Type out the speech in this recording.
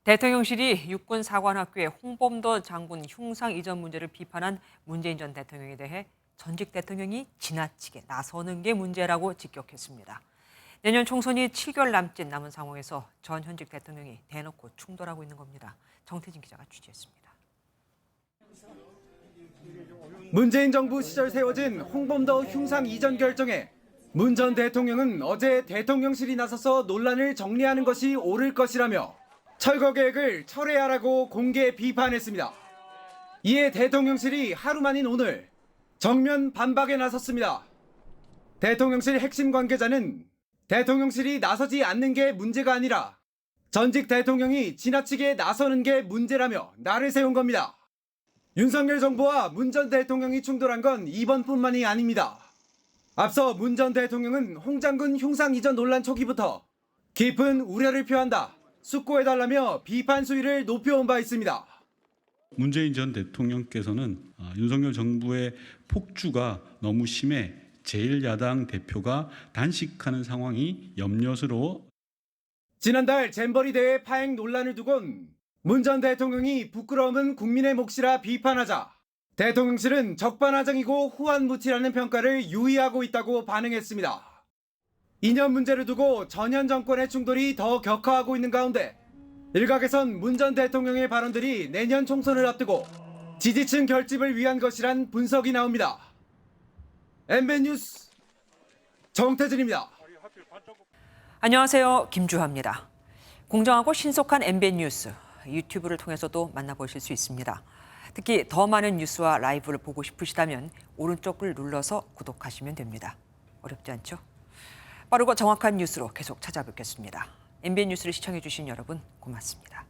대통령실이 육군사관학교의 홍범도 장군 흉상 이전 문제를 비판한 문재인 전 대통령에 대해 전직 대통령이 지나치게 나서는 게 문제라고 직격했습니다. 내년 총선이 7개월 남짓 남은 상황에서 전 현직 대통령이 대놓고 충돌하고 있는 겁니다. 정태진 기자가 취재했습니다. 문재인 정부 시절 세워진 홍범도 흉상 이전 결정에 문 전 대통령은 어제 대통령실이 나서서 논란을 정리하는 것이 옳을 것이라며 철거 계획을 철회하라고 공개 비판했습니다. 이에 대통령실이 하루 만인 오늘 정면 반박에 나섰습니다. 대통령실 핵심 관계자는 대통령실이 나서지 않는 게 문제가 아니라 전직 대통령이 지나치게 나서는 게 문제라며 날을 세운 겁니다. 윤석열 정부와 문 전 대통령이 충돌한 건 이번뿐만이 아닙니다. 앞서 문 전 대통령은 홍 장군 흉상 이전 논란 초기부터 깊은 우려를 표한다, 숙고해달라며 비판 수위를 높여온 바 있습니다. 문재인 전 대통령께서는 윤석열 정부의 폭주가 너무 심해 제1야당 대표가 단식하는 상황이 염려스러워. 지난달 잼버리 대회 파행 논란을 두곤 문 전 대통령이 부끄러움은 국민의 몫이라 비판하자 대통령실은 적반하장이고 후한무치라는 평가를 유의하고 있다고 반응했습니다. 이념 문제를 두고 전현 정권의 충돌이 더 격화하고 있는 가운데 일각에선 문 전 대통령의 발언들이 내년 총선을 앞두고 지지층 결집을 위한 것이란 분석이 나옵니다. MBN 뉴스 정태진입니다. 안녕하세요. 김주하입니다. 공정하고 신속한 MBN 뉴스, 유튜브를 통해서도 만나보실 수 있습니다. 특히 더 많은 뉴스와 라이브를 보고 싶으시다면 오른쪽을 눌러서 구독하시면 됩니다. 어렵지 않죠? 빠르고 정확한 뉴스로 계속 찾아뵙겠습니다. MBN 뉴스를 시청해주신 여러분 고맙습니다.